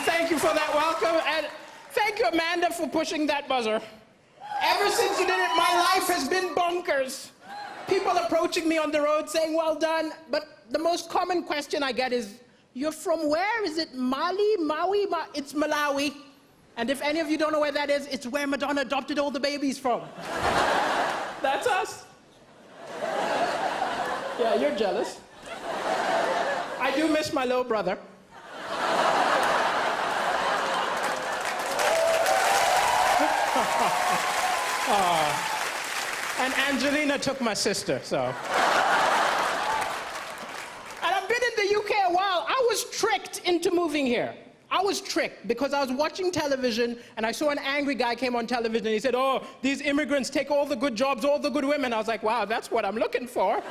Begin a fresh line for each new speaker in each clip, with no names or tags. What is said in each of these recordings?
Thank you for that welcome, and thank you, Amanda, for pushing that buzzer. Ever since you did it, my life has been bonkers. People approaching me on the road saying, well done, but the most common question I get is, you're from where? Is it Mali, Maui? It's Malawi. And if any of you don't know where that is, it's where Madonna adopted all the babies from. That's us. Yeah, you're jealous. I do miss my little brother. And Angelina took my sister, so. And I've been in the UK a while. I was tricked into moving here. I was tricked because I was watching television and I saw an angry guy came on television and he said, oh, these immigrants take all the good jobs, all the good women. I was like, wow, that's what I'm looking for.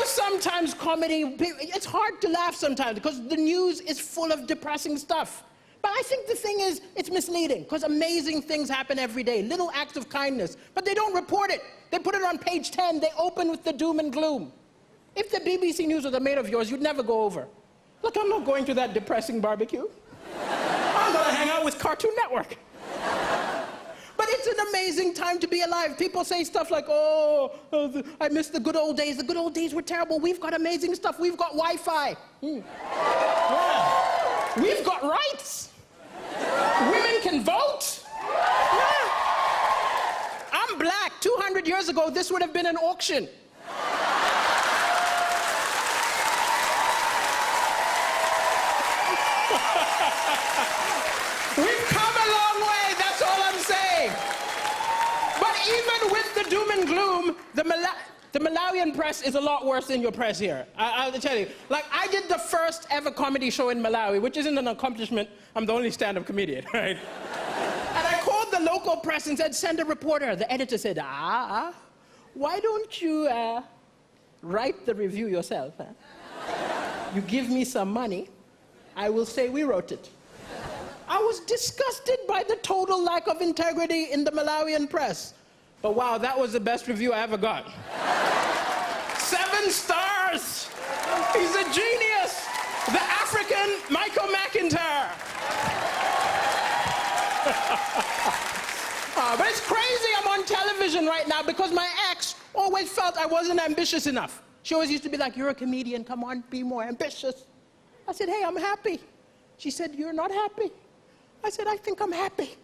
Sometimes comedy, it's hard to laugh sometimes because the news is full of depressing stuff. But I think the thing is, it's misleading because amazing things happen every day, little acts of kindness, but they don't report it. They put it on page 10, they open with the doom and gloom. If the BBC News was a mate of yours, you'd never go over. Look, I'm not going to that depressing barbecue. I'm gonna hang out with Cartoon Network. But it's an amazing time to be alive. People say stuff like, I miss the good old days. The good old days were terrible. We've got amazing stuff. We've got Wi-Fi. Yeah. We've got rights. Women can vote. Yeah. I'm black. 200 years ago, this would have been an auction. We've come a long way, that's all I'm saying. But even with the doom and gloom, the Malawian press is a lot worse than your press here. I'll tell you. Like, I did the first ever comedy show in Malawi, which isn't an accomplishment. I'm the only stand-up comedian, right? And I called the local press and said, send a reporter. The editor said, why don't you write the review yourself? Huh? You give me some money, I will say we wrote it. I was disgusted by the total lack of integrity in the Malawian press. But wow, that was the best review I ever got. 7 stars! He's a genius! The African Michael McIntyre! But it's crazy I'm on television right now because my ex always felt I wasn't ambitious enough. She always used to be like, you're a comedian, come on, be more ambitious. I said, hey, I'm happy. She said, you're not happy. I said, I think I'm happy.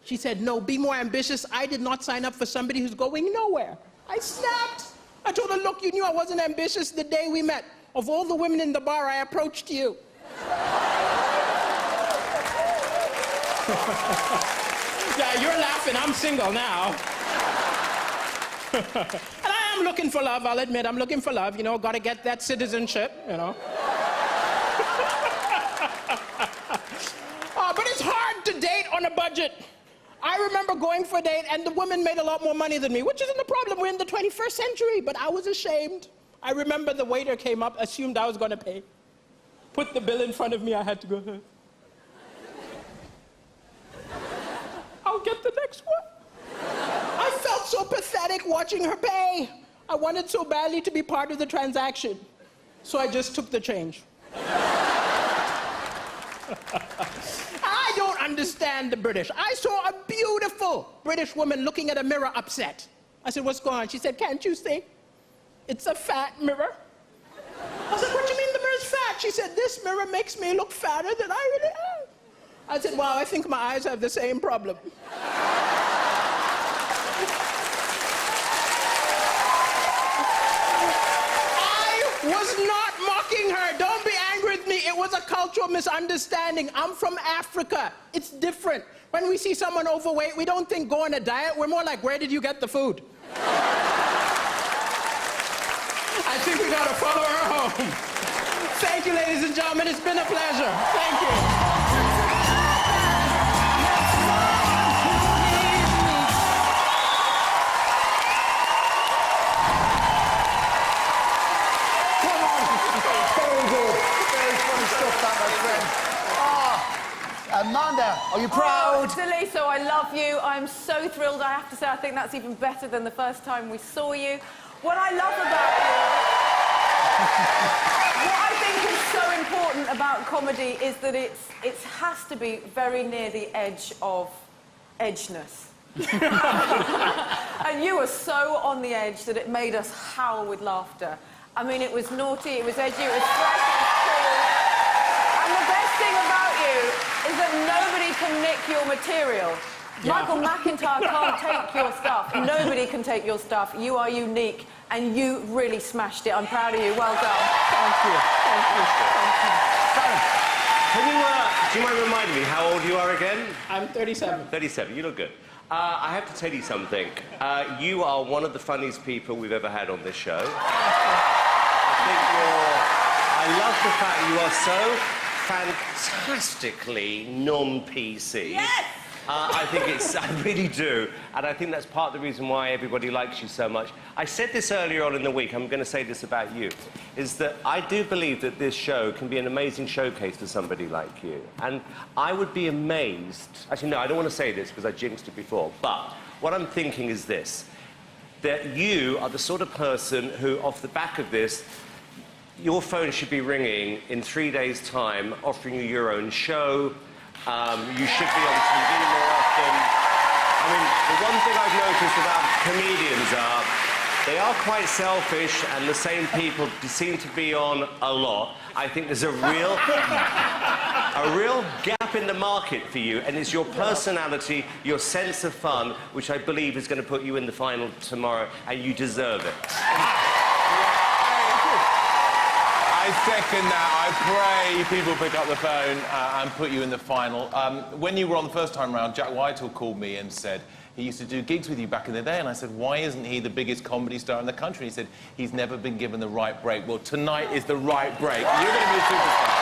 She said, no, be more ambitious. I did not sign up for somebody who's going nowhere. I snapped. I told her, look, you knew I wasn't ambitious the day we met. Of all the women in the bar, I approached you. Yeah, you're laughing. I'm single now. And I am looking for love, I'll admit. I'm looking for love, you know, gotta get that citizenship, you know. But it's hard to date on a budget. I remember going for a date and the woman made a lot more money than me, which isn't a problem, we're in the 21st century, but I was ashamed. I remember the waiter came up, assumed I was gonna pay. Put the bill in front of me, I had to go, I'll get the next one. I felt so pathetic watching her pay. I wanted so badly to be part of the transaction. So I just took the change. I don't understand the British. I saw a beautiful British woman looking at a mirror upset. I said, what's going on? She said, can't you see? It's a fat mirror. I said, what do you mean the mirror's fat? She said, this mirror makes me look fatter than I really am. I said, wow, I think my eyes have the same problem. I was not mocking her. Don't be angry with me. It was a cultural misunderstanding. I'm from Africa. It's different. When we see someone overweight, we don't think go on a diet. We're more like, where did you get the food? I think we gotta follow her home. Thank you, ladies and gentlemen. It's been a pleasure. Thank you.
Amanda, are you proud?
Daliso, I love you. I'm so thrilled. I have to say, I think that's even better than the first time we saw you. What I love about you... What I think is so important about comedy is that it has to be very near the edge of edgeness. And you were so on the edge that it made us howl with laughter. I mean, it was naughty, it was edgy, it was fresh, it was cool. And the best thing about you is that nobody can nick your material. Yeah. Michael McIntyre can't take your stuff. Nobody can take your stuff. You are unique, and you really smashed it. I'm proud of you. Well done.
Thank you. Thank you. Thank you.
Can you, do you mind reminding me how old you are again?
I'm 37.
37. You look good. I have to tell you something. You are one of the funniest people we've ever had on this show. I love the fact you are so fantastically non-PC.
Yes!
I really do. And I think that's part of the reason why everybody likes you so much. I said this earlier on in the week, I'm going to say this about you, is that I do believe that this show can be an amazing showcase for somebody like you. And I would be amazed... Actually, no, I don't want to say this because I jinxed it before, but what I'm thinking is this, that you are the sort of person who, off the back of this, your phone should be ringing in 3 days' time, offering you your own show. You should be on TV more often. I mean, the one thing I've noticed about comedians are they are quite selfish, and the same people seem to be on a lot. I think there's a real gap in the market for you, and it's your personality, your sense of fun, which I believe is going to put you in the final tomorrow, and you deserve it.
I second that. I pray people pick up the phone and put you in the final. When you were on the first time round, Jack Whitehall called me and said he used to do gigs with you back in the day, and I said, why isn't he the biggest comedy star in the country? He said, he's never been given the right break. Well, tonight is the right break. You're going to be a superstar.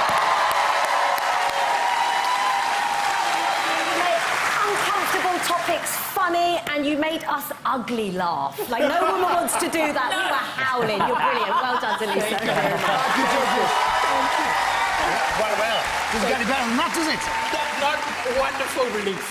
Uncomfortable topics funny, and you made us ugly laugh. Like, no woman wants to do that. We were howling. You're brilliant. Well done, Daliso.
Thank you very much. Well, doesn't get any better than that, does it?
Not wonderful relief.